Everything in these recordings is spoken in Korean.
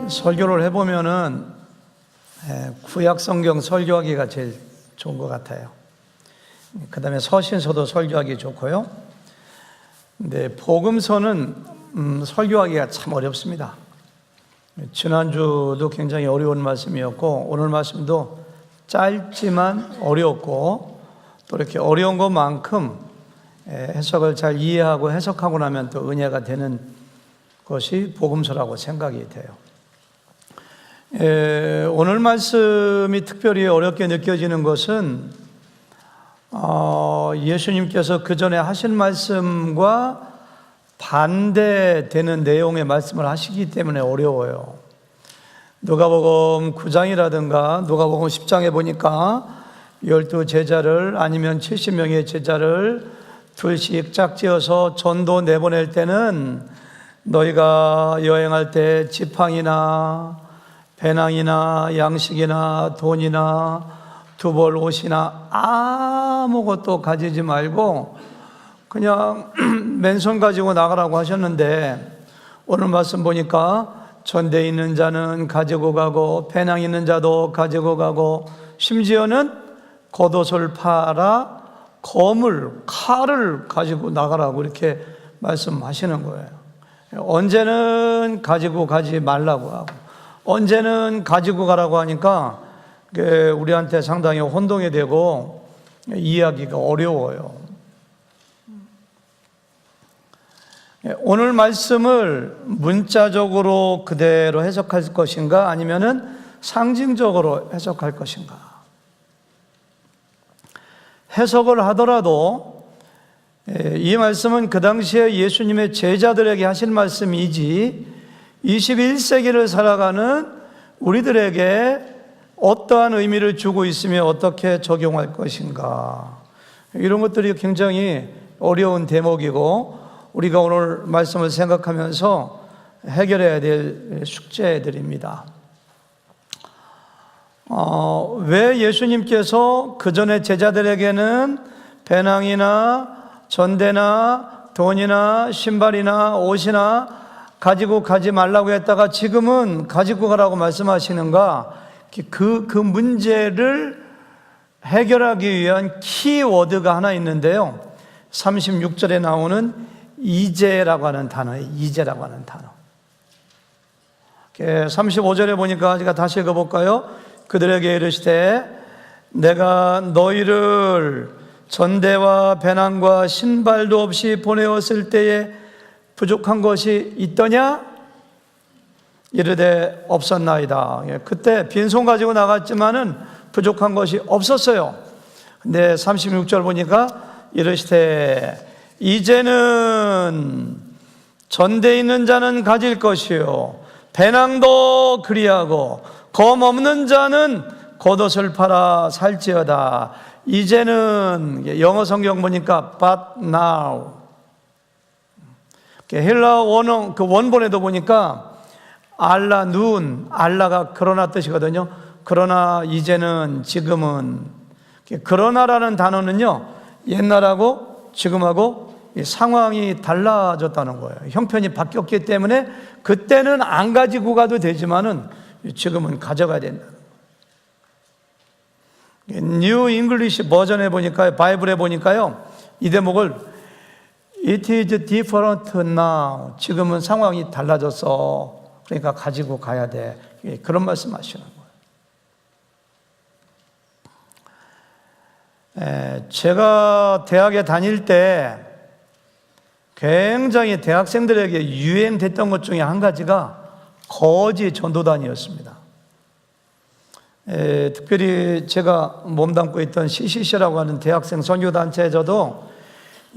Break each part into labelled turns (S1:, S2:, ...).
S1: 설교를 해보면은 구약 성경 설교하기가 제일 좋은 것 같아요. 그 다음에 서신서도 설교하기 좋고요. 근데 복음서는 설교하기가 참 어렵습니다. 지난주도 굉장히 어려운 말씀이었고 오늘 말씀도 짧지만 어렵고 또 이렇게 어려운 것만큼 해석을 잘 이해하고 해석하고 나면 또 은혜가 되는 것이 복음서라고 생각이 돼요. 오늘 말씀이 특별히 어렵게 느껴지는 것은 예수님께서 그 전에 하신 말씀과 반대되는 내용의 말씀을 하시기 때문에 어려워요. 누가복음 9장이라든가 누가복음 10장에 보니까 12제자를 아니면 70명의 제자를 둘씩 짝지어서 전도 내보낼 때는 너희가 여행할 때 지팡이나 배낭이나 양식이나 돈이나 두벌 옷이나 아무것도 가지지 말고 그냥 맨손 가지고 나가라고 하셨는데 오늘 말씀 보니까 전대 있는 자는 가지고 가고 배낭 있는 자도 가지고 가고 심지어는 겉옷을 팔아 검을 칼을 가지고 나가라고 이렇게 말씀하시는 거예요. 언제는 가지고 가지 말라고 하고 언제는 가지고 가라고 하니까 우리한테 상당히 혼동이 되고 이해하기가 어려워요. 오늘 말씀을 문자적으로 그대로 해석할 것인가 아니면은 상징적으로 해석할 것인가. 해석을 하더라도 이 말씀은 그 당시에 예수님의 제자들에게 하신 말씀이지 21세기를 살아가는 우리들에게 어떠한 의미를 주고 있으며 어떻게 적용할 것인가. 이런 것들이 굉장히 어려운 대목이고 우리가 오늘 말씀을 생각하면서 해결해야 될 숙제들입니다. 왜 예수님께서 그 전에 제자들에게는 배낭이나 전대나 돈이나 신발이나 옷이나 가지고 가지 말라고 했다가 지금은 가지고 가라고 말씀하시는가? 그 문제를 해결하기 위한 키워드가 하나 있는데요. 36절에 나오는 이제라고 하는 단어예요. 이제라고 하는 단어. 35절에 보니까 제가 다시 읽어볼까요? 그들에게 이르시되 내가 너희를 전대와 배낭과 신발도 없이 보내었을 때에 부족한 것이 있더냐? 이르되 없었나이다. 그때 빈손 가지고 나갔지만은 부족한 것이 없었어요. 근데 36절 보니까 이르시되 이제는 전대 있는 자는 가질 것이요 배낭도 그리하고 검 없는 자는 겉옷을 팔아 살지어다. 이제는 영어 성경 보니까 but now. 헬라 원본에도 보니까 알라 눈, 알라가 그러나 뜻이거든요. 그러나 이제는 지금은 그러나라는 단어는요 옛날하고 지금하고 상황이 달라졌다는 거예요. 형편이 바뀌었기 때문에 그때는 안 가지고 가도 되지만은 지금은 가져가야 된다. 뉴 잉글리시 버전에 보니까요, 바이블에 보니까요 이 대목을 It is different now. 지금은 상황이 달라졌어. 그러니까 가지고 가야 돼. 그런 말씀 하시는 거예요. 제가 대학에 다닐 때 굉장히 대학생들에게 유행됐던 것 중에 한 가지가 거지 전도단이었습니다. 특별히 제가 몸담고 있던 CCC라고 하는 대학생 선교단체에서도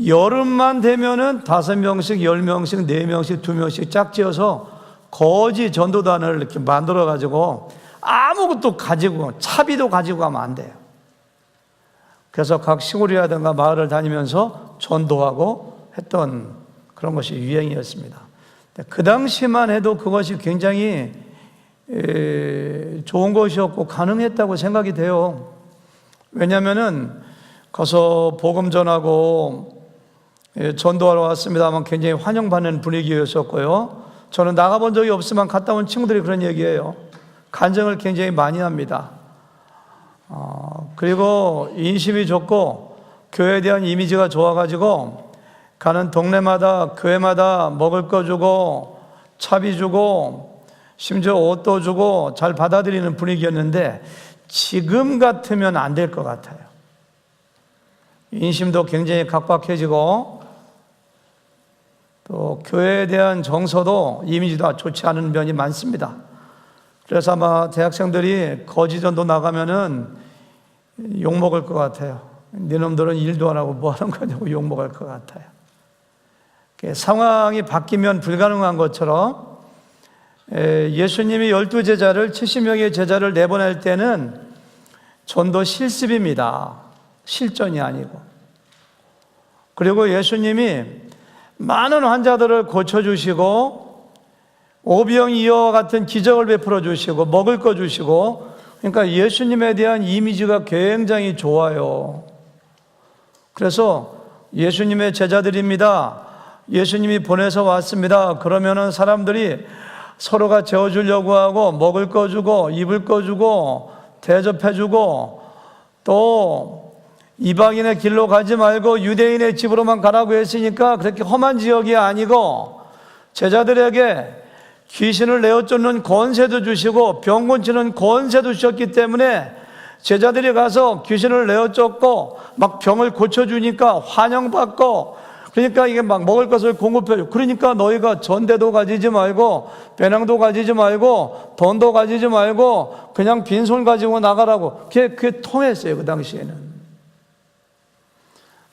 S1: 여름만 되면은 5명씩, 10명씩, 4명씩, 2명씩 짝지어서 거지 전도단을 이렇게 만들어가지고 아무것도 가지고, 차비도 가지고 가면 안 돼요. 그래서 각 시골이라든가 마을을 다니면서 전도하고 했던 그런 것이 유행이었습니다. 그 당시만 해도 그것이 굉장히 좋은 것이었고 가능했다고 생각이 돼요. 왜냐하면은 가서 복음 전하고 전도하러 왔습니다만 굉장히 환영받는 분위기였었고요. 저는 나가본 적이 없지만 갔다 온 친구들이 그런 얘기예요. 간증을 굉장히 많이 합니다. 그리고 인심이 좋고 교회에 대한 이미지가 좋아가지고 가는 동네마다 교회마다 먹을 거 주고 차비 주고 심지어 옷도 주고 잘 받아들이는 분위기였는데 지금 같으면 안 될 것 같아요. 인심도 굉장히 각박해지고 또 교회에 대한 정서도 이미지도 좋지 않은 면이 많습니다. 그래서 아마 대학생들이 거지전도 나가면은 욕먹을 것 같아요. 니놈들은 일도 안 하고 뭐 하는 거냐고 욕먹을 것 같아요. 상황이 바뀌면 불가능한 것처럼 예수님이 12제자를 70명의 제자를 내보낼 때는 전도 실습입니다. 실전이 아니고. 그리고 예수님이 많은 환자들을 고쳐주시고 오병이어와 같은 기적을 베풀어 주시고 먹을 거 주시고, 그러니까 예수님에 대한 이미지가 굉장히 좋아요. 그래서 예수님의 제자들입니다, 예수님이 보내서 왔습니다 그러면은 사람들이 서로가 재워주려고 하고 먹을 거 주고 입을 거 주고 대접해 주고, 또 이방인의 길로 가지 말고 유대인의 집으로만 가라고 했으니까 그렇게 험한 지역이 아니고 제자들에게 귀신을 내어쫓는 권세도 주시고 병 고치는 권세도 주셨기 때문에 제자들이 가서 귀신을 내어쫓고 막 병을 고쳐주니까 환영받고, 그러니까 이게 막 먹을 것을 공급해줘. 그러니까 너희가 전대도 가지지 말고 배낭도 가지지 말고 돈도 가지지 말고 그냥 빈손 가지고 나가라고. 그게 통했어요 그 당시에는.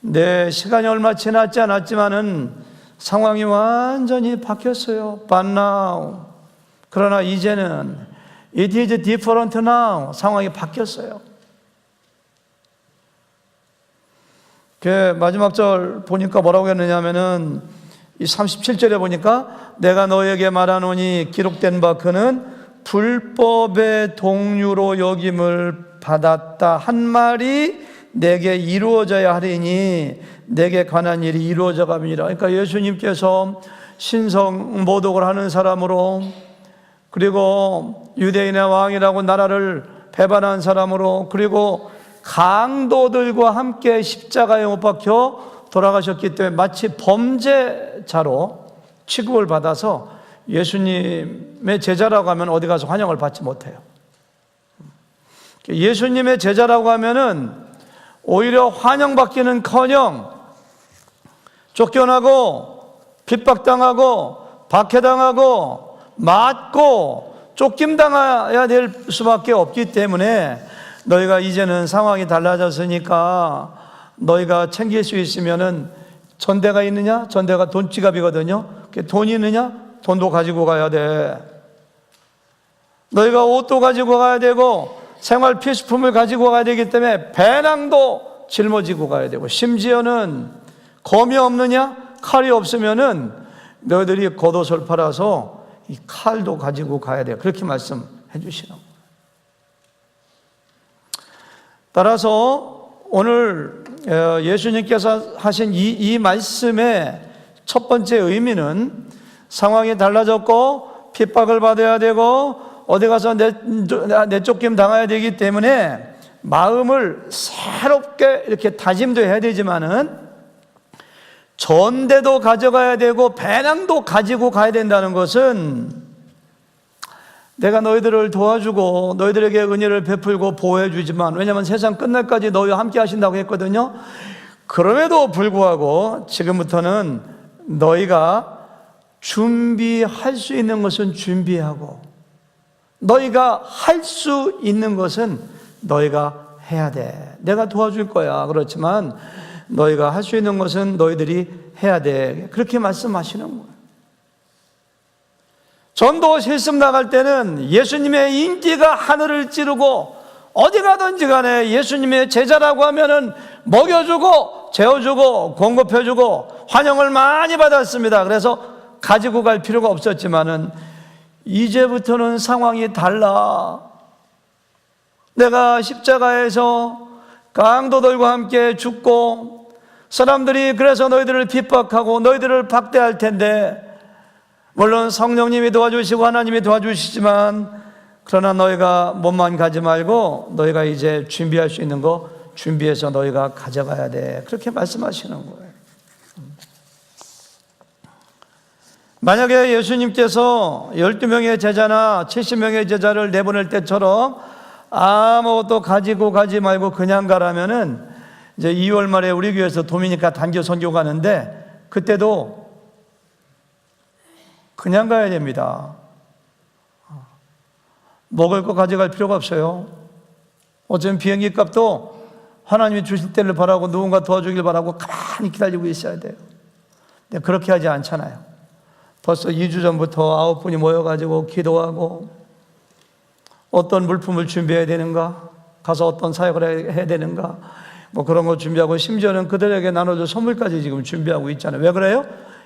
S1: 네, 시간이 얼마 지났지 않았지만은 상황이 완전히 바뀌었어요. But now. 그러나 이제는 it is different now. 상황이 바뀌었어요. 그 마지막 절 보니까 뭐라고 했느냐면은 이 37절에 보니까 내가 너에게 말하노니 기록된 바 그는 불법의 동류로 여김을 받았다 한 말이 내게 이루어져야 하리니 내게 관한 일이 이루어져 갑니다. 그러니까 예수님께서 신성 모독을 하는 사람으로, 그리고 유대인의 왕이라고 나라를 배반한 사람으로, 그리고 강도들과 함께 십자가에 못 박혀 돌아가셨기 때문에 마치 범죄자로 취급을 받아서 예수님의 제자라고 하면 어디 가서 환영을 받지 못해요. 예수님의 제자라고 하면은 오히려 환영받기는커녕 쫓겨나고 핍박당하고 박해당하고 맞고 쫓김당해야 될 수밖에 없기 때문에 너희가 이제는 상황이 달라졌으니까 너희가 챙길 수 있으면은 전대가 있느냐? 전대가 돈지갑이거든요. 돈이 있느냐? 돈도 가지고 가야 돼. 너희가 옷도 가지고 가야 되고 생활 필수품을 가지고 가야 되기 때문에 배낭도 짊어지고 가야 되고, 심지어는 검이 없느냐? 칼이 없으면은 너희들이 겉옷을 팔아서 이 칼도 가지고 가야 돼. 그렇게 말씀해 주시는 거예요. 따라서 오늘 예수님께서 하신 이 말씀의 첫 번째 의미는 상황이 달라졌고 핍박을 받아야 되고 어디 가서 내쫓김 당해야 되기 때문에 마음을 새롭게 이렇게 다짐도 해야 되지만은 전대도 가져가야 되고 배낭도 가지고 가야 된다는 것은 내가 너희들을 도와주고 너희들에게 은혜를 베풀고 보호해 주지만, 왜냐하면 세상 끝날까지 너희와 함께 하신다고 했거든요. 그럼에도 불구하고 지금부터는 너희가 준비할 수 있는 것은 준비하고 너희가 할 수 있는 것은 너희가 해야 돼. 내가 도와줄 거야. 그렇지만 너희가 할 수 있는 것은 너희들이 해야 돼. 그렇게 말씀하시는 거예요. 전도 실습 나갈 때는 예수님의 인기가 하늘을 찌르고 어디 가든지 간에 예수님의 제자라고 하면은 먹여주고 재워주고 공급해주고 환영을 많이 받았습니다. 그래서 가지고 갈 필요가 없었지만은 이제부터는 상황이 달라. 내가 십자가에서 강도들과 함께 죽고 사람들이 그래서 너희들을 핍박하고 너희들을 박대할 텐데 물론 성령님이 도와주시고 하나님이 도와주시지만, 그러나 너희가 몸만 가지 말고 너희가 이제 준비할 수 있는 거 준비해서 너희가 가져가야 돼. 그렇게 말씀하시는 거예요. 만약에 예수님께서 12명의 제자나 70명의 제자를 내보낼 때처럼 아무것도 가지고 가지 말고 그냥 가라면은, 이제 2월 말에 우리 교회에서 도미니카 단기 선교 가는데, 그때도 그냥 가야 됩니다. 먹을 거 가져갈 필요가 없어요. 어쩌면 비행기 값도 하나님이 주실 때를 바라고 누군가 도와주길 바라고 가만히 기다리고 있어야 돼요. 근데 그렇게 하지 않잖아요. 벌써 2주 전부터 9분이 모여가지고 기도하고, 어떤 물품을 준비해야 되는가, 가서 어떤 사역을 해야 되는가, 뭐 그런 거 준비하고, 심지어는 그들에게 나눠줄 선물까지 지금 준비하고 있잖아요. 왜 그래요?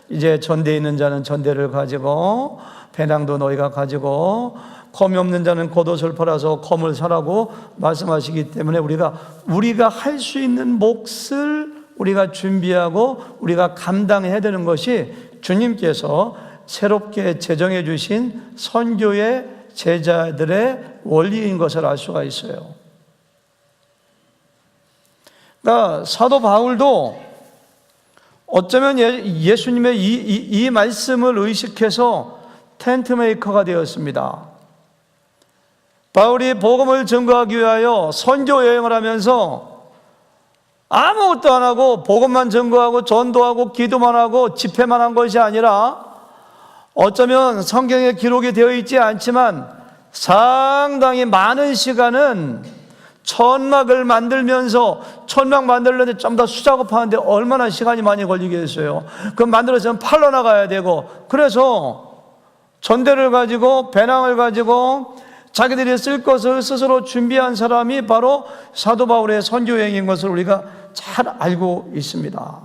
S1: 이제 전대에 있는 자는 전대를 가지고, 배낭도 너희가 가지고, 검이 없는 자는 겉옷을 팔아서 검을 사라고 말씀하시기 때문에, 우리가 할 수 있는 몫을 우리가 준비하고 우리가 감당해야 되는 것이 주님께서 새롭게 제정해 주신 선교의 제자들의 원리인 것을 알 수가 있어요. 그러니까 사도 바울도 어쩌면 예수님의 이 말씀을 의식해서 텐트 메이커가 되었습니다. 바울이 복음을 증거하기 위하여 선교 여행을 하면서 아무것도 안 하고 복음만 증거하고 전도하고 기도만 하고 집회만 한 것이 아니라, 어쩌면 성경에 기록이 되어 있지 않지만 상당히 많은 시간은 천막을 만들면서, 천막 만들려는데 좀 더 수작업하는데 얼마나 시간이 많이 걸리겠어요. 그럼 만들어서 팔러 나가야 되고, 그래서 전대를 가지고 배낭을 가지고 자기들이 쓸 것을 스스로 준비한 사람이 바로 사도 바울의 선교 여행인 것을 우리가 잘 알고 있습니다.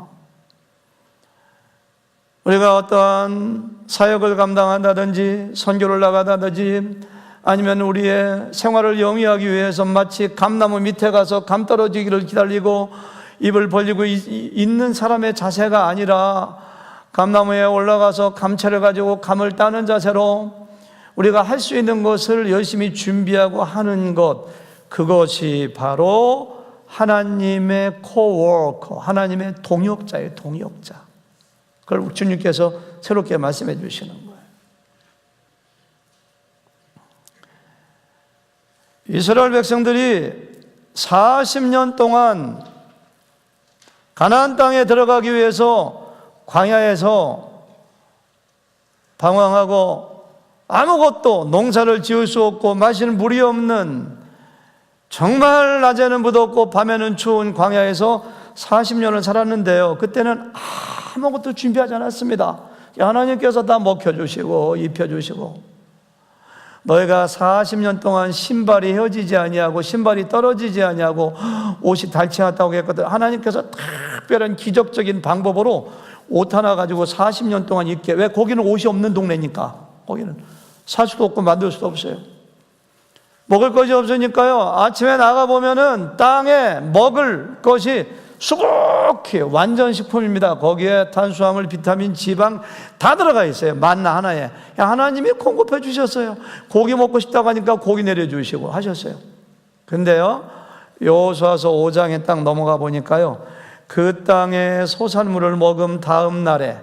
S1: 우리가 어떠한 사역을 감당한다든지 선교를 나가다든지, 아니면 우리의 생활을 영위하기 위해서 마치 감나무 밑에 가서 감 떨어지기를 기다리고 입을 벌리고 있는 사람의 자세가 아니라, 감나무에 올라가서 감채를 가지고 감을 따는 자세로 우리가 할 수 있는 것을 열심히 준비하고 하는 것, 그것이 바로 하나님의 코워커, 하나님의 동역자예요. 동역자. 그걸 주님께서 새롭게 말씀해 주시는 거예요. 이스라엘 백성들이 40년 동안 가나안 땅에 들어가기 위해서 광야에서 방황하고, 아무것도 농사를 지을 수 없고 마실 물이 없는, 정말 낮에는 무덥고 밤에는 추운 광야에서 40년을 살았는데요, 그때는 아무것도 준비하지 않았습니다. 하나님께서 다 먹혀주시고 입혀주시고, 너희가 40년 동안 신발이 헤어지지 아니하고 신발이 떨어지지 아니하고 옷이 닳지 않았다고 했거든. 하나님께서 특별한 기적적인 방법으로 옷 하나 가지고 40년 동안 입게. 왜? 거기는 옷이 없는 동네니까. 거기는 살 수도 없고 만들 수도 없어요. 먹을 것이 없으니까요, 아침에 나가보면은 땅에 먹을 것이 수북히 완전 식품입니다. 거기에 탄수화물, 비타민, 지방 다 들어가 있어요. 만나 하나에. 하나님이 공급해 주셨어요. 고기 먹고 싶다고 하니까 고기 내려주시고 하셨어요. 근데요, 여호수아서 5장에 딱 넘어가 보니까요, 그 땅의 소산물을 먹은 다음 날에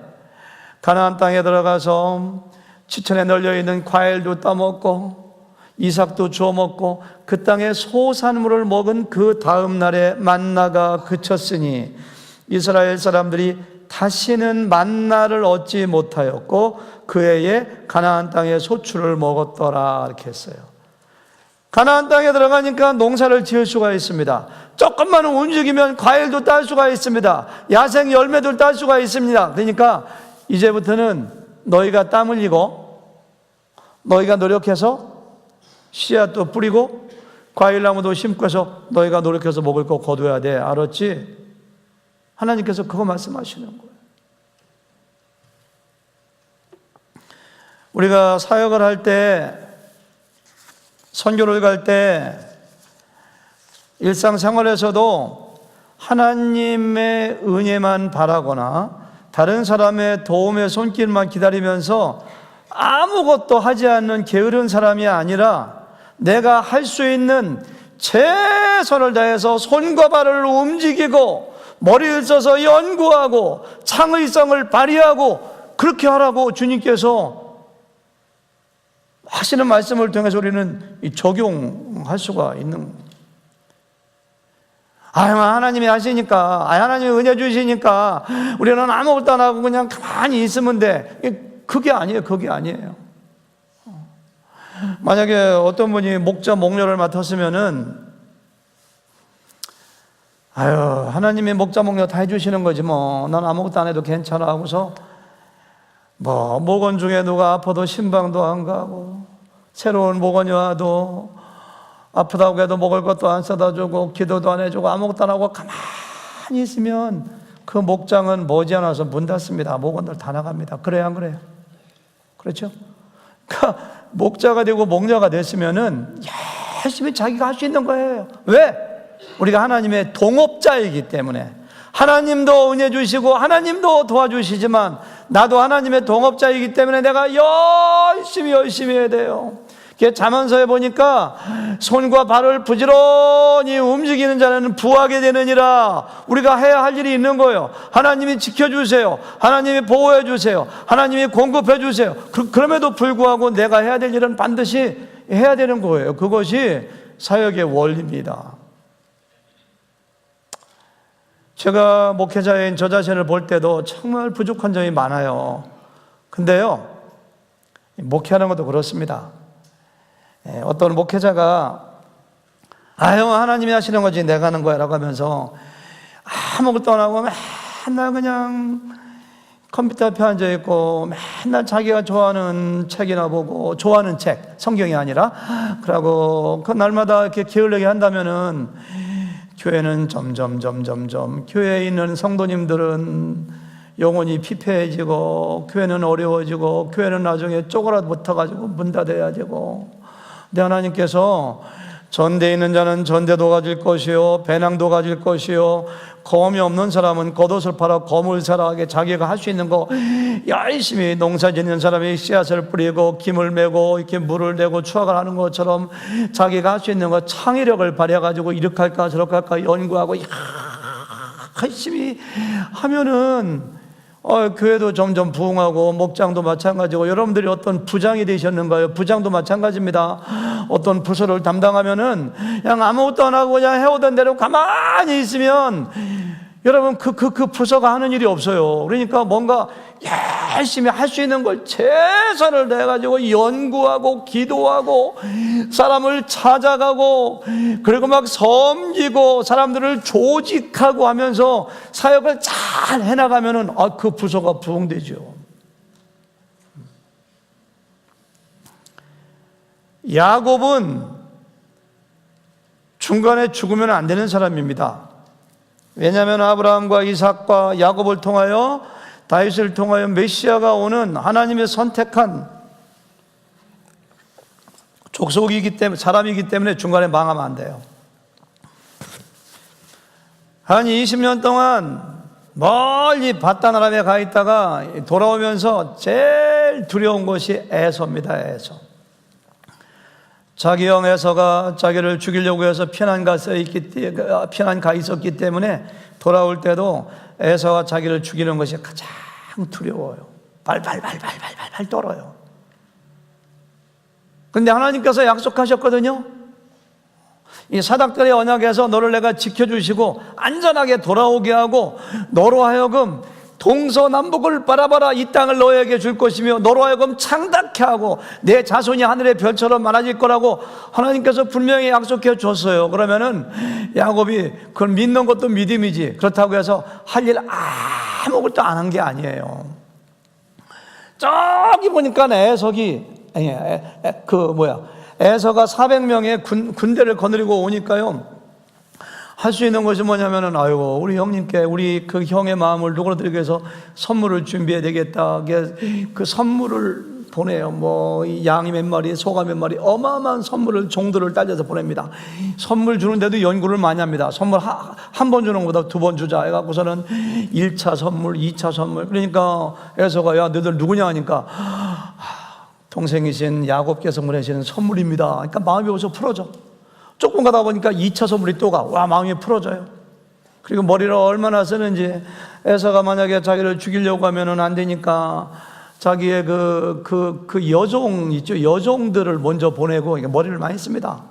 S1: 가나안 땅에 들어가서 지천에 널려있는 과일도 따먹고 이삭도 주워 먹고, 그 땅의 소산물을 먹은 그 다음 날에 만나가 그쳤으니 이스라엘 사람들이 다시는 만나를 얻지 못하였고 그 해에 가나안 땅의 소출을 먹었더라, 이렇게 했어요. 가나안 땅에 들어가니까 농사를 지을 수가 있습니다. 조금만 움직이면 과일도 딸 수가 있습니다. 야생 열매도 딸 수가 있습니다. 그러니까 이제부터는 너희가 땀 흘리고 너희가 노력해서 씨앗도 뿌리고 과일나무도 심고 해서 너희가 노력해서 먹을 거 거둬야 돼. 알았지? 하나님께서 그거 말씀하시는 거예요. 우리가 사역을 할 때, 선교를 갈 때, 일상생활에서도 하나님의 은혜만 바라거나 다른 사람의 도움의 손길만 기다리면서 아무것도 하지 않는 게으른 사람이 아니라 내가 할 수 있는 최선을 다해서 손과 발을 움직이고 머리를 써서 연구하고 창의성을 발휘하고 그렇게 하라고 주님께서 하시는 말씀을 통해서 우리는 적용할 수가 있는 거예요. 하나님이 하시니까, 하나님이 은혜 주시니까 우리는 아무것도 안 하고 그냥 가만히 있으면 돼. 그게 아니에요. 그게 아니에요. 만약에 어떤 분이 목자, 목녀를 맡았으면은 하나님이 목자, 목녀 다 해주시는 거지 뭐. 난 아무것도 안 해도 괜찮아 하고서 목원 중에 누가 아파도 신방도 안 가고 새로운 목원이 와도 아프다고 해도 먹을 것도 안 사다 주고 기도도 안 해주고 아무것도 안 하고 가만히 있으면 그 목장은 머지않아서 문 닫습니다. 목원들 다 나갑니다. 그래요, 안 그래요? 그렇죠? 그러니까 목자가 되고 목녀가 됐으면은 열심히 자기가 할 수 있는 거예요. 왜? 우리가 하나님의 동업자이기 때문에. 하나님도 은혜 주시고 하나님도 도와주시지만 나도 하나님의 동업자이기 때문에 내가 열심히 해야 돼요. 잠언서에 보니까 손과 발을 부지런히 움직이는 자는 부하게 되느니라. 우리가 해야 할 일이 있는 거예요. 하나님이 지켜주세요. 하나님이 보호해 주세요. 하나님이 공급해 주세요. 그럼에도 불구하고 내가 해야 될 일은 반드시 해야 되는 거예요. 그것이 사역의 원리입니다. 제가 목회자인 저 자신을 볼 때도 정말 부족한 점이 많아요. 근데요, 목회하는 것도 그렇습니다. 어떤 목회자가 형 하나님이 하시는 거지 내가 하는 거야 라고 하면서 아무것도 안 하고 맨날 그냥 컴퓨터 앞에 앉아있고 맨날 자기가 좋아하는 책이나 보고 좋아하는 책, 성경이 아니라 그러고 그 날마다 이렇게 게을르게 한다면은 교회는 점점 교회에 있는 성도님들은 영혼이 피폐해지고 교회는 어려워지고 교회는 나중에 쪼그라 붙어가지고 문 닫아야 되고. 근데 하나님께서 전대에 있는 자는 전대도 가질 것이요 배낭도 가질 것이요 검이 없는 사람은 겉옷을 팔아 검을 사라 하게 자기가 할 수 있는 거 열심히 농사 짓는 사람이 씨앗을 뿌리고 김을 메고 이렇게 물을 내고 추악을 하는 것처럼 자기가 할 수 있는 거 창의력을 발휘해가지고 이렇게 할까 저렇게 할까 연구하고 열심히 하면은 교회도 점점 부흥하고 목장도 마찬가지고. 여러분들이 어떤 부장이 되셨는가요? 부장도 마찬가지입니다. 어떤 부서를 담당하면은 그냥 아무것도 안 하고 그냥 해오던 대로 가만히 있으면 여러분 그 부서가 하는 일이 없어요. 그러니까 뭔가 열심히 할 수 있는 걸 최선을 다해가지고 연구하고 기도하고 사람을 찾아가고 그리고 막 섬기고 사람들을 조직하고 하면서 사역을 잘 해나가면은 그 부서가 부흥되죠. 야곱은 중간에 죽으면 안 되는 사람입니다. 왜냐하면 아브라함과 이삭과 야곱을 통하여 다윗을 통하여 메시아가 오는 하나님의 선택한 족속이기 때문에 사람이기 때문에 중간에 망하면 안 돼요. 한 20년 동안 멀리 밧단 아람에 가 있다가 돌아오면서 제일 두려운 것이 에서입니다. 에서. 자기 형 에서가 자기를 죽이려고 해서 피난 가 있었기 때문에 돌아올 때도 에서가 자기를 죽이는 것이 가장 두려워요. 발발 떨어요. 그런데 하나님께서 약속하셨거든요. 이 사닥들의 언약에서 너를 내가 지켜주시고 안전하게 돌아오게 하고 너로 하여금 동서남북을 바라봐라 이 땅을 너에게 줄 것이며 너로 하여금 창답케 하고 내 자손이 하늘의 별처럼 많아질 거라고 하나님께서 분명히 약속해 줬어요. 그러면은 야곱이 그걸 믿는 것도 믿음이지 그렇다고 해서 할 일 아무것도 안 한 게 아니에요. 저기 보니까 에서가 400명의 군대를 거느리고 오니까요. 할 수 있는 것이 뭐냐면은 우리 형님께 우리 그 형의 마음을 누그러뜨리기 위해서 선물을 준비해야 되겠다. 그 선물을 보내요. 양이 몇 마리, 소가 몇 마리, 어마어마한 선물을 종들을 따져서 보냅니다. 선물 주는데도 연구를 많이 합니다. 선물 한 번 주는 것보다 2번 주자 해갖고서는 1차 선물, 2차 선물. 그러니까 에서가 야 너희들 누구냐 하니까 동생이신 야곱께서 보내시는 선물입니다. 그러니까 마음이 벌써 풀어져. 조금 가다 보니까 2차 선물이 또 가. 와, 마음이 풀어져요. 그리고 머리를 얼마나 쓰는지. 에서가 만약에 자기를 죽이려고 하면은 안 되니까 자기의 그 여종 있죠. 여종들을 먼저 보내고 머리를 많이 씁니다.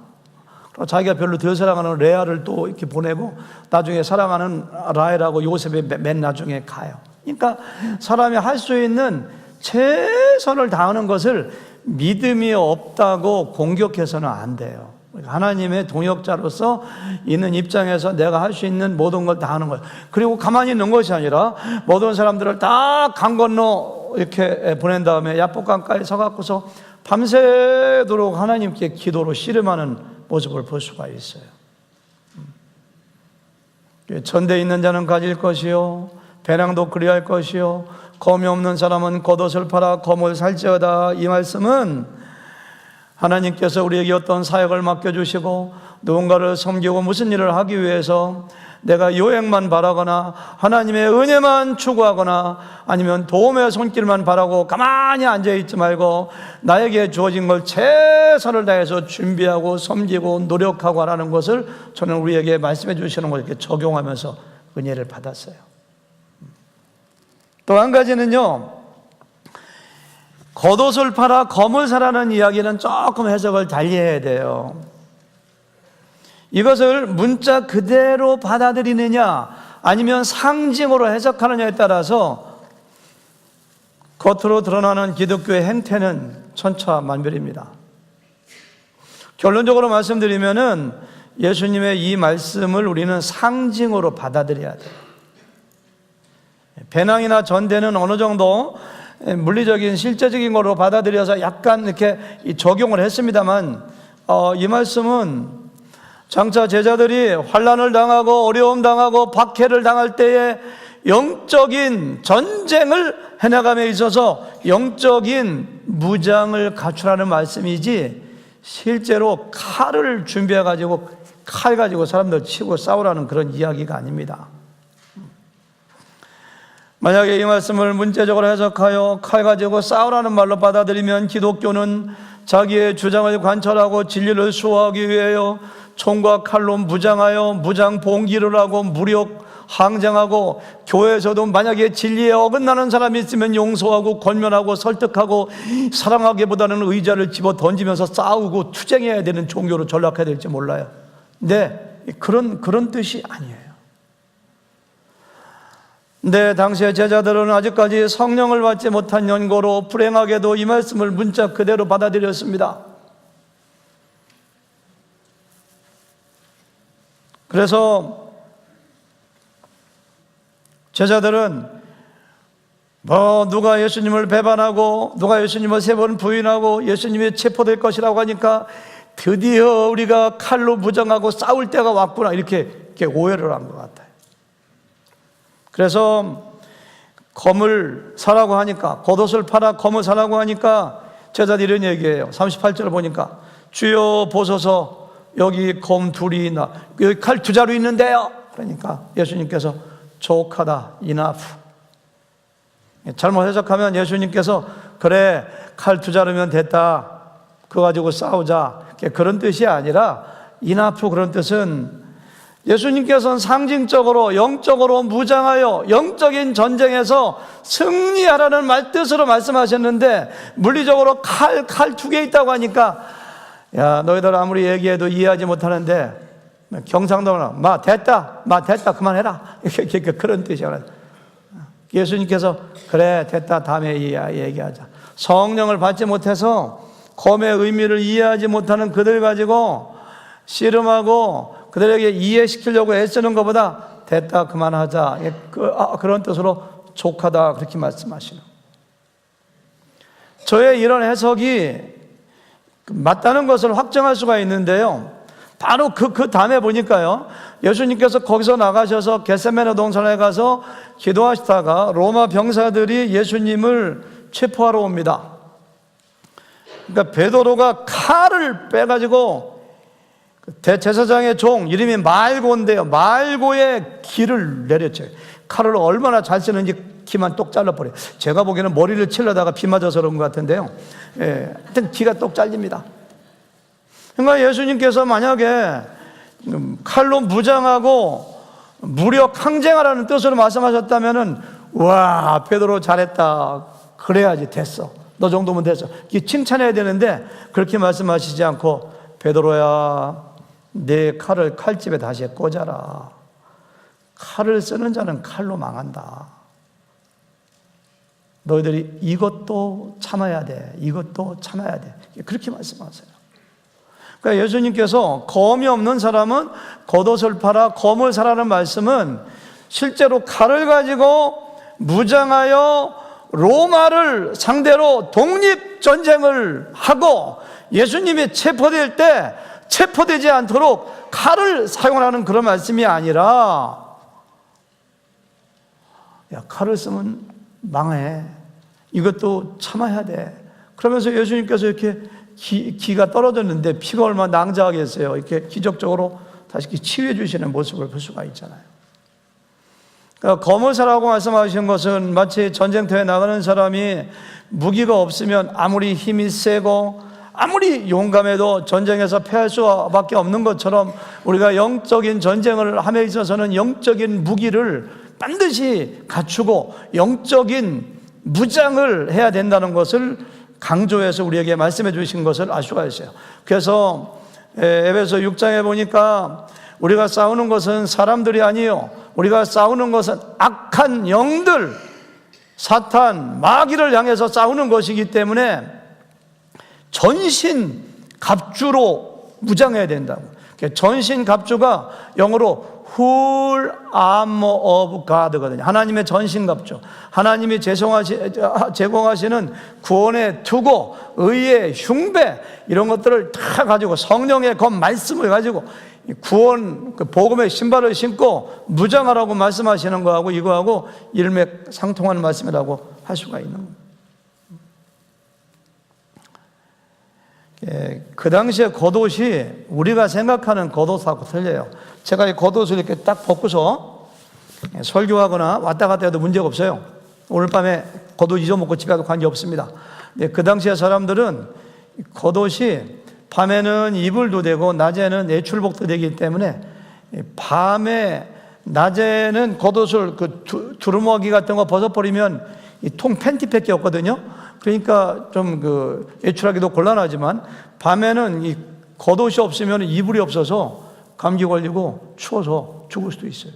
S1: 자기가 별로 덜 사랑하는 레아를 또 이렇게 보내고 나중에 사랑하는 라헬하고 요셉이 맨 나중에 가요. 그러니까 사람이 할 수 있는 최선을 다하는 것을 믿음이 없다고 공격해서는 안 돼요. 하나님의 동역자로서 있는 입장에서 내가 할 수 있는 모든 걸 다 하는 거예요. 그리고 가만히 있는 것이 아니라 모든 사람들을 다 강 건너 이렇게 보낸 다음에 야복강가에 서갖고서 밤새도록 하나님께 기도로 씨름하는 모습을 볼 수가 있어요. 전대에 있는 자는 가질 것이요 배낭도 그리할 것이요 검이 없는 사람은 겉옷을 팔아 검을 살지어다. 이 말씀은 하나님께서 우리에게 어떤 사역을 맡겨주시고 누군가를 섬기고 무슨 일을 하기 위해서 내가 요행만 바라거나 하나님의 은혜만 추구하거나 아니면 도움의 손길만 바라고 가만히 앉아있지 말고 나에게 주어진 걸 최선을 다해서 준비하고 섬기고 노력하고 하라는 것을 저는 우리에게 말씀해 주시는 걸 이렇게 적용하면서 은혜를 받았어요. 또 한 가지는요, 겉옷을 팔아 검을 사라는 이야기는 조금 해석을 달리해야 돼요. 이것을 문자 그대로 받아들이느냐 아니면 상징으로 해석하느냐에 따라서 겉으로 드러나는 기독교의 행태는 천차만별입니다. 결론적으로 말씀드리면은 예수님의 이 말씀을 우리는 상징으로 받아들여야 돼요. 배낭이나 전대는 어느 정도 물리적인 실제적인 거로 받아들여서 약간 이렇게 적용을 했습니다만 이 말씀은 장차 제자들이 환난을 당하고 어려움 당하고 박해를 당할 때에 영적인 전쟁을 해나감에 있어서 영적인 무장을 갖추라는 말씀이지 실제로 칼을 준비해가지고 칼 가지고 사람들 치고 싸우라는 그런 이야기가 아닙니다. 만약에 이 말씀을 문제적으로 해석하여 칼 가지고 싸우라는 말로 받아들이면 기독교는 자기의 주장을 관철하고 진리를 수호하기 위하여 총과 칼로 무장하여 무장 봉기를 하고 무력 항쟁하고 교회에서도 만약에 진리에 어긋나는 사람이 있으면 용서하고 권면하고 설득하고 사랑하기보다는 의자를 집어 던지면서 싸우고 투쟁해야 되는 종교로 전락해야 될지 몰라요. 근데 그런 뜻이 아니에요. 근데 당시의 제자들은 아직까지 성령을 받지 못한 연고로 불행하게도 이 말씀을 문자 그대로 받아들였습니다. 그래서 제자들은 누가 예수님을 배반하고 누가 예수님을 3번 부인하고 예수님이 체포될 것이라고 하니까 드디어 우리가 칼로 무장하고 싸울 때가 왔구나 이렇게 오해를 한 것 같아요. 그래서 검을 사라고 하니까 겉옷을 팔아 검을 사라고 하니까 제자들이 이런 얘기해요. 38절을 보니까 주여 보소서 여기 검 둘이 있나 여기 칼 2자루 있는데요. 그러니까 예수님께서 족하다 enough. 잘못 해석하면 예수님께서 그래 칼 2자루면 됐다 그거 가지고 싸우자 그런 뜻이 아니라 enough 그런 뜻은 예수님께서는 상징적으로 영적으로 무장하여 영적인 전쟁에서 승리하라는 말뜻으로 말씀하셨는데 물리적으로 칼 2개 있다고 하니까 야 너희들 아무리 얘기해도 이해하지 못하는데 경상도는 마 됐다 그만해라 이렇게 그런 뜻이에요. 예수님께서 그래 됐다 다음에 얘기하자. 성령을 받지 못해서 검의 의미를 이해하지 못하는 그들 가지고 씨름하고 그들에게 이해시키려고 애쓰는 것보다 됐다 그만하자 그런 뜻으로 족하다 그렇게 말씀하시는. 저의 이런 해석이 맞다는 것을 확정할 수가 있는데요. 바로 그 다음에 보니까요, 예수님께서 거기서 나가셔서 겟세마네 동산에 가서 기도하시다가 로마 병사들이 예수님을 체포하러 옵니다. 그러니까 베드로가 칼을 빼가지고 대제사장의 종 이름이 말고인데요, 말고의 길을 내렸죠. 칼을 얼마나 잘 쓰는지 귀만 똑 잘라버려요. 제가 보기에는 머리를 치려다가 비 맞아서 그런 것 같은데요. 하여튼 귀가 똑 잘립니다. 그러니까 예수님께서 만약에 칼로 무장하고 무력 항쟁하라는 뜻으로 말씀하셨다면은, 와, 베드로 잘했다, 그래야지 됐어, 너 정도면 됐어, 칭찬해야 되는데 그렇게 말씀하시지 않고, 베드로야, 내 칼을 칼집에 다시 꽂아라. 칼을 쓰는 자는 칼로 망한다. 너희들이 이것도 참아야 돼, 이것도 참아야 돼, 그렇게 말씀하세요. 그러니까 예수님께서 검이 없는 사람은 겉옷을 팔아 검을 사라는 말씀은 실제로 칼을 가지고 무장하여 로마를 상대로 독립전쟁을 하고 예수님이 체포될 때 체포되지 않도록 칼을 사용하는 그런 말씀이 아니라, 야, 칼을 쓰면 망해, 이것도 참아야 돼. 그러면서 예수님께서 이렇게 기가 떨어졌는데 피가 얼마나 낭자하겠어요. 이렇게 기적적으로 다시 치유해 주시는 모습을 볼 수가 있잖아요. 그러니까 검을 사라고 말씀하신 것은 마치 전쟁터에 나가는 사람이 무기가 없으면 아무리 힘이 세고 아무리 용감해도 전쟁에서 패할 수밖에 없는 것처럼, 우리가 영적인 전쟁을 함에 있어서는 영적인 무기를 반드시 갖추고 영적인 무장을 해야 된다는 것을 강조해서 우리에게 말씀해 주신 것을 알 수가 있어요. 그래서 에베소 6장에 보니까 우리가 싸우는 것은 사람들이 아니요, 우리가 싸우는 것은 악한 영들, 사탄, 마귀를 향해서 싸우는 것이기 때문에 전신 갑주로 무장해야 된다고. 전신 갑주가 영어로 Whole Armor of God거든요. 하나님의 전신 갑주, 하나님이 제공하시는 구원의 투고, 의의 흉배, 이런 것들을 다 가지고 성령의 검 말씀을 가지고 구원 복음의 신발을 신고 무장하라고 말씀하시는 거하고 이거하고 일맥상통하는 말씀이라고 할 수가 있는 거예요. 그 당시에 겉옷이 우리가 생각하는 겉옷하고 틀려요. 제가 이 겉옷을 이렇게 딱 벗고서 설교하거나 왔다 갔다 해도 문제가 없어요. 오늘 밤에 겉옷 잊어먹고 집에 가도 관계 없습니다. 그 당시에 사람들은 겉옷이 밤에는 이불도 되고 낮에는 외출복도 되기 때문에 밤에, 낮에는 겉옷을 두루마기 같은 거 벗어버리면 이 통 팬티밖에 없거든요. 그러니까 좀 외출하기도 곤란하지만 밤에는 이 겉옷이 없으면 이불이 없어서 감기 걸리고 추워서 죽을 수도 있어요.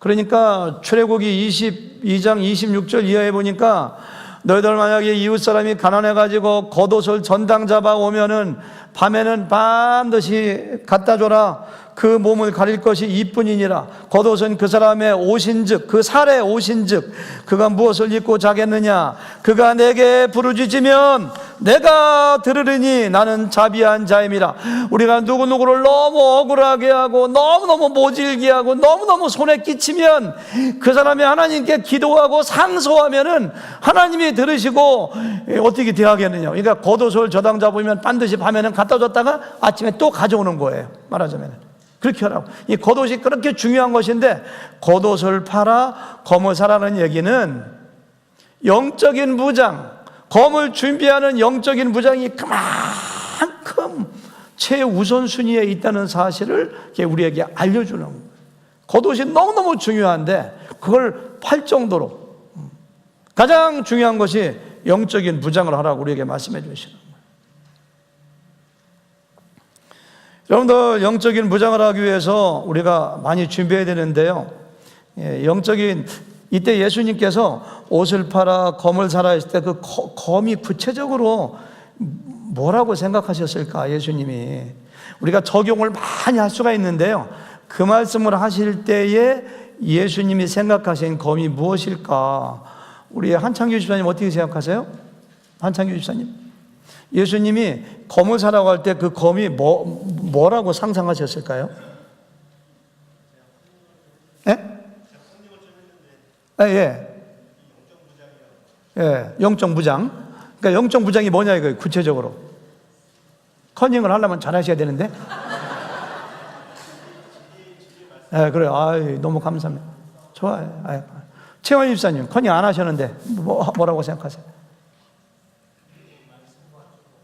S1: 그러니까 출애굽기 22장 26절 이하에 보니까, 너희들 만약에 이웃 사람이 가난해가지고 겉옷을 전당 잡아 오면은 밤에는 반드시 갖다 줘라. 그 몸을 가릴 것이 이뿐이니라. 겉옷은 그 사람의 옷인즉, 그 살의 옷인즉, 그가 무엇을 입고 자겠느냐. 그가 내게 부르짖으면 내가 들으리니 나는 자비한 자임이라. 우리가 누구누구를 너무 억울하게 하고 너무너무 모질게 하고 너무너무 손에 끼치면 그 사람이 하나님께 기도하고 상소하면은 하나님이 들으시고 어떻게 대하겠느냐. 그러니까 겉옷을 저당 잡으면 반드시 밤에는 갖다 줬다가 아침에 또 가져오는 거예요, 말하자면. 그렇게 하라고. 이 겉옷이 그렇게 중요한 것인데, 겉옷을 팔아 검을 사라는 얘기는 영적인 무장, 검을 준비하는 영적인 무장이 그만큼 최우선순위에 있다는 사실을 우리에게 알려주는 거예요. 겉옷이 너무너무 중요한데 그걸 팔 정도로 가장 중요한 것이 영적인 무장을 하라고 우리에게 말씀해 주시는 거예요. 여러분들, 영적인 무장을 하기 위해서 우리가 많이 준비해야 되는데요. 영적인, 이때 예수님께서 옷을 팔아 검을 사라 했을 때 그 검이 구체적으로 뭐라고 생각하셨을까, 예수님이. 우리가 적용을 많이 할 수가 있는데요. 그 말씀을 하실 때에 예수님이 생각하신 검이 무엇일까? 우리 한창규 집사님 어떻게 생각하세요? 한창규 집사님? 예수님이 검을 사라고 할 때 그 검이 뭐라고 상상하셨을까요? 예? 예, 영적 무장. 그러니까 영적 무장이 뭐냐 이거예요, 구체적으로. 커닝을 하려면 잘 하셔야 되는데. 예, 그래요. 아이, 너무 감사합니다. 좋아요. 아이, 최원 집사님 컨닝 안 하셨는데 뭐라고 생각하세요?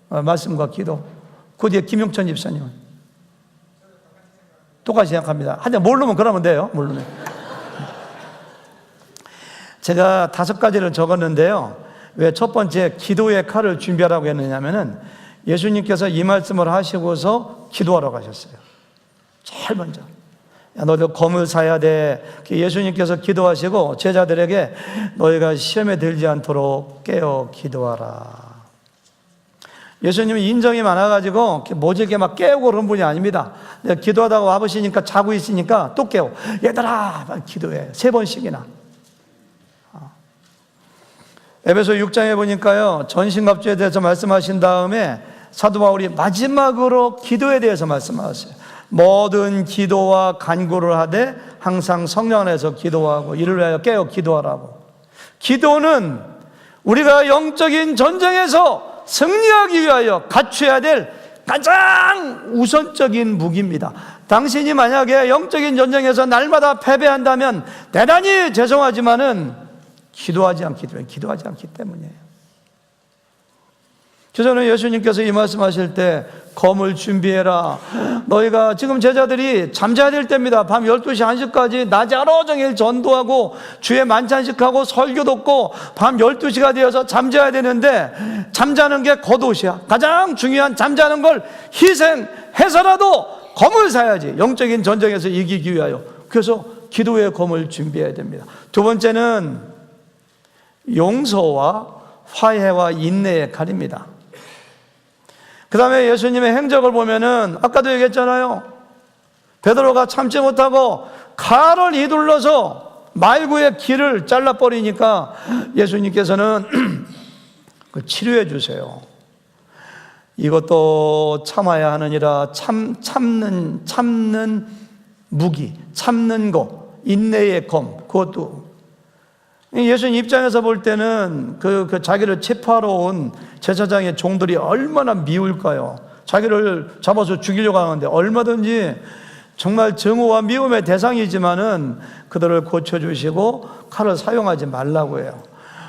S1: 말씀과 기도. 그 뒤에 김용천 집사님은 똑같이 생각합니다. 하여튼 모르면 그러면 돼요. 모르면. 제가 5가지를 적었는데요. 왜 첫 번째 기도의 칼을 준비하라고 했느냐면은 예수님께서 이 말씀을 하시고서 기도하라고 하셨어요. 제일 먼저. 야, 너희들 검을 사야 돼. 예수님께서 기도하시고 제자들에게 너희가 시험에 들지 않도록 깨어 기도하라. 예수님은 인정이 많아가지고 모질게 막 깨우고 그런 분이 아닙니다. 내가 기도하다가 와보시니까 자고 있으니까 또 깨워. 얘들아, 기도해. 3번씩이나. 에베소 6장에 보니까요, 전신갑주에 대해서 말씀하신 다음에 사도 바울이 마지막으로 기도에 대해서 말씀하셨어요. 모든 기도와 간구를 하되 항상 성령 안에서 기도하고 이를 위하여 깨어 기도하라고. 기도는 우리가 영적인 전쟁에서 승리하기 위하여 갖춰야 될 가장 우선적인 무기입니다. 당신이 만약에 영적인 전쟁에서 날마다 패배한다면 대단히 죄송하지만은 기도하지 않기 때문이에요. 그래서 예수님께서 이 말씀하실 때 검을 준비해라. 너희가 지금 제자들이 잠자야 될 때입니다. 밤 12시 1시까지 낮에 하루 종일 전도하고 주의 만찬식하고 설교 듣고 밤 12시가 되어서 잠자야 되는데 잠자는 게 겉옷이야. 가장 중요한 잠자는 걸 희생해서라도 검을 사야지. 영적인 전쟁에서 이기기 위하여. 그래서 기도의 검을 준비해야 됩니다. 두 번째는 용서와 화해와 인내의 칼입니다. 그 다음에 예수님의 행적을 보면은 아까도 얘기했잖아요. 베드로가 참지 못하고 칼을 휘둘러서 말구의 길을 잘라버리니까 예수님께서는 치료해 주세요. 이것도 참아야 하느니라. 참는 무기, 참는 거, 인내의 검, 그것도. 예수님 입장에서 볼 때는 그 자기를 체포하러 온 제사장의 종들이 얼마나 미울까요? 자기를 잡아서 죽이려고 하는데 얼마든지 정말 증오와 미움의 대상이지만은 그들을 고쳐주시고 칼을 사용하지 말라고 해요.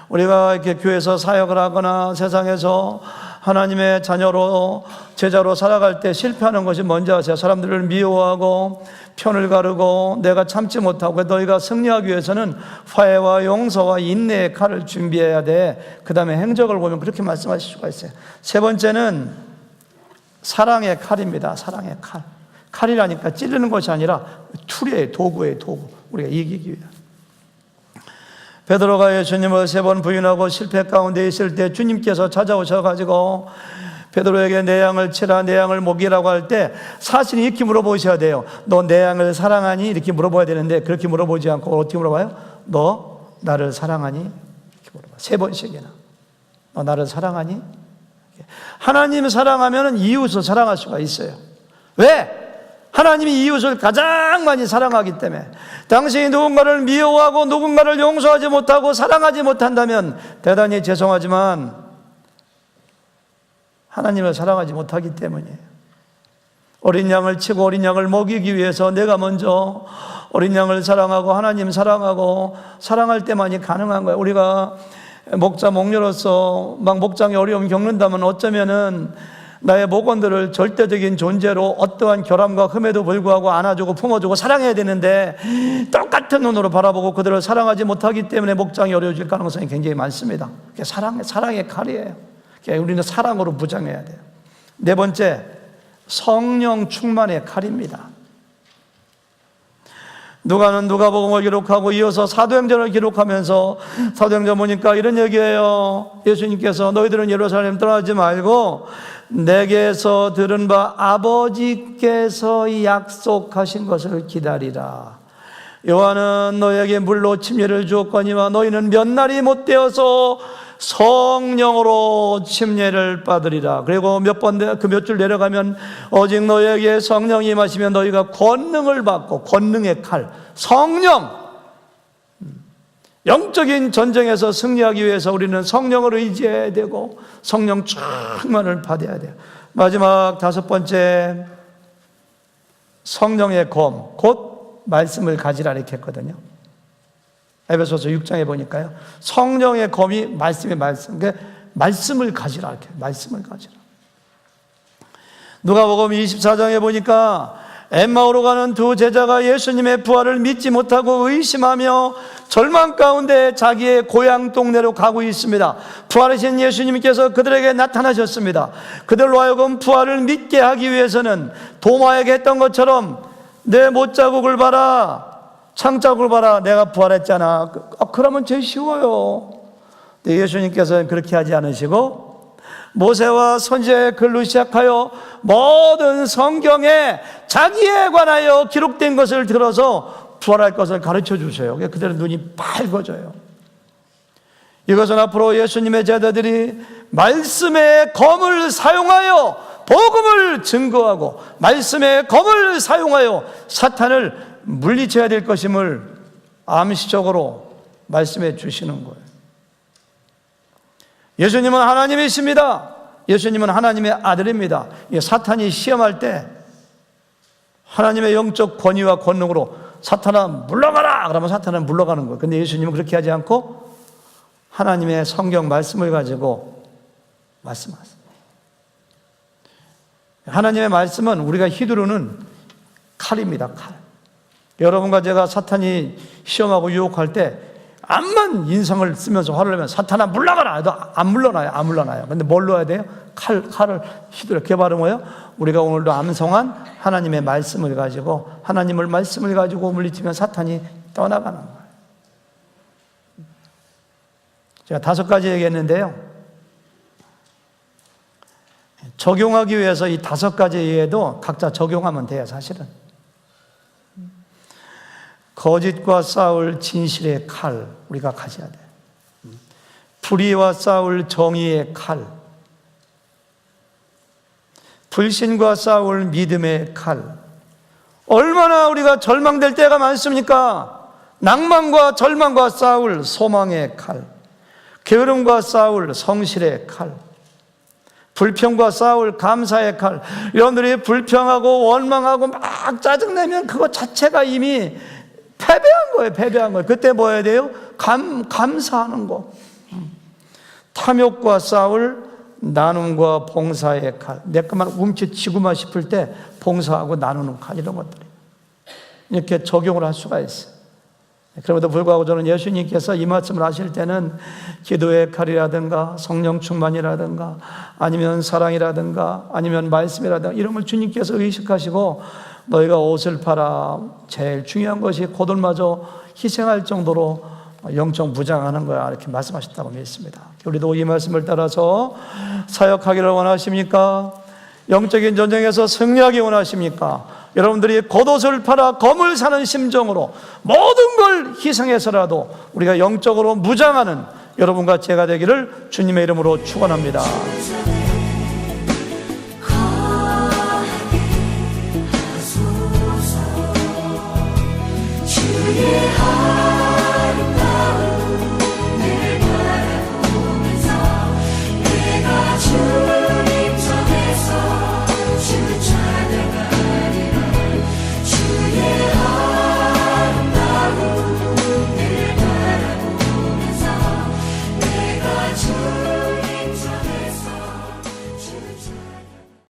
S1: 우리가 이렇게 교회에서 사역을 하거나 세상에서 하나님의 자녀로 제자로 살아갈 때 실패하는 것이 뭔지 아세요? 사람들을 미워하고 편을 가르고 내가 참지 못하고. 너희가 승리하기 위해서는 화해와 용서와 인내의 칼을 준비해야 돼. 그 다음에 행적을 보면 그렇게 말씀하실 수가 있어요. 세 번째는 사랑의 칼입니다. 사랑의 칼. 칼이라니까 찌르는 것이 아니라 툴이에요. 도구예요. 도구. 우리가 이기기 위해. 베드로가 예수님을 3번 부인하고 실패 가운데 있을 때 주님께서 찾아오셔가지고 베드로에게 내 양을 치라, 내 양을 먹이라고 할 때 사실 이렇게 물어보셔야 돼요. 너 내 양을 사랑하니? 이렇게 물어봐야 되는데 그렇게 물어보지 않고 어떻게 물어봐요? 너 나를 사랑하니? 이렇게 물어봐. 3번씩이나. 너 나를 사랑하니? 하나님 사랑하면 이웃을 사랑할 수가 있어요. 왜? 하나님이 이웃을 가장 많이 사랑하기 때문에. 당신이 누군가를 미워하고 누군가를 용서하지 못하고 사랑하지 못한다면 대단히 죄송하지만 하나님을 사랑하지 못하기 때문이에요. 어린 양을 치고 어린 양을 먹이기 위해서 내가 먼저 어린 양을 사랑하고 하나님 사랑하고 사랑할 때만이 가능한 거예요. 우리가 목자로서 막 목장에 어려움 겪는다면 어쩌면은 나의 목원들을 절대적인 존재로 어떠한 결함과 흠에도 불구하고 안아주고 품어주고 사랑해야 되는데 똑같은 눈으로 바라보고 그들을 사랑하지 못하기 때문에 목장이 어려워질 가능성이 굉장히 많습니다. 사랑의 칼이에요. 우리는 사랑으로 무장해야 돼요. 네 번째, 성령 충만의 칼입니다. 누가는 누가복음을 기록하고 이어서 사도행전을 기록하면서 사도행전 보니까 이런 얘기예요. 예수님께서 너희들은 예루살렘 떠나지 말고 내게서 들은 바 아버지께서 약속하신 것을 기다리라. 요한은 너에게 물로 침례를 주었거니와 너희는 몇 날이 못 되어서 성령으로 침례를 받으리라. 그리고 그 몇 줄 내려가면 오직 너에게 성령이 임하시면 너희가 권능을 받고, 권능의 칼, 성령. 영적인 전쟁에서 승리하기 위해서 우리는 성령을 의지해야 되고 성령 충만을 받아야 돼요. 마지막 5번째, 성령의 검, 곧 말씀을 가지라 이렇게 했거든요. 에베소서 6장에 보니까요. 성령의 검이 말씀의 말씀. 그러니까 말씀을 가지라. 이렇게 말씀을 가지라. 누가복음 24장에 보니까 엠마오로 가는 두 제자가 예수님의 부활을 믿지 못하고 의심하며 절망 가운데 자기의 고향 동네로 가고 있습니다. 부활하신 예수님께서 그들에게 나타나셨습니다. 그들로 하여금 부활을 믿게 하기 위해서는 도마에게 했던 것처럼 내 못자국을 봐라, 창자국을 봐라, 내가 부활했잖아. 그러면 제일 쉬워요. 근데 예수님께서는 그렇게 하지 않으시고 모세와 선지자의 글로 시작하여 모든 성경에 자기에 관하여 기록된 것을 들어서 부활할 것을 가르쳐 주세요. 그들의 눈이 밝아져요. 이것은 앞으로 예수님의 제자들이 말씀의 검을 사용하여 복음을 증거하고 말씀의 검을 사용하여 사탄을 물리쳐야 될 것임을 암시적으로 말씀해 주시는 거예요. 예수님은 하나님이십니다. 예수님은 하나님의 아들입니다. 사탄이 시험할 때 하나님의 영적 권위와 권능으로 사탄아 물러가라! 그러면 사탄은 물러가는 거예요. 근데 예수님은 그렇게 하지 않고 하나님의 성경 말씀을 가지고 말씀하세요. 하나님의 말씀은 우리가 휘두르는 칼입니다. 칼. 여러분과 제가 사탄이 시험하고 유혹할 때 암만 인상을 쓰면서 화를 내면 사탄아 물러가라 해도 안 물러나요. 근데 뭘 넣어야 돼요? 칼을 휘두르. 그게 바로 뭐예요? 우리가 오늘도 암송한 하나님의 말씀을 가지고 말씀을 가지고 물리치면 사탄이 떠나가는 거예요. 제가 5가지 얘기했는데요. 적용하기 위해서 이 5가지 예도 각자 적용하면 돼요. 사실은 거짓과 싸울 진실의 칼 우리가 가져야 돼요. 불의와 싸울 정의의 칼, 불신과 싸울 믿음의 칼. 얼마나 우리가 절망될 때가 많습니까? 낭만과 절망과 싸울 소망의 칼, 게으름과 싸울 성실의 칼, 불평과 싸울 감사의 칼. 여러분들이 불평하고 원망하고 막 짜증내면 그거 자체가 이미 패배한 거예요. 그때 뭐 해야 돼요? 감사하는 거. 탐욕과 싸울 나눔과 봉사의 칼. 내 것만 움켜쥐고만 싶을 때 봉사하고 나누는 칼, 이런 것들이 이렇게 적용을 할 수가 있어요. 그럼에도 불구하고 저는 예수님께서 이 말씀을 하실 때는 기도의 칼이라든가 성령 충만이라든가 아니면 사랑이라든가 아니면 말씀이라든가 이런 걸 주님께서 의식하시고 너희가 옷을 팔아, 제일 중요한 것이 고들마저 희생할 정도로 영적 무장하는 거야, 이렇게 말씀하셨다고 믿습니다. 우리도 이 말씀을 따라서 사역하기를 원하십니까? 영적인 전쟁에서 승리하기 원하십니까? 여러분들이 겉옷을 팔아 검을 사는 심정으로 모든 걸 희생해서라도 우리가 영적으로 무장하는 여러분과 제가 되기를 주님의 이름으로 축원합니다.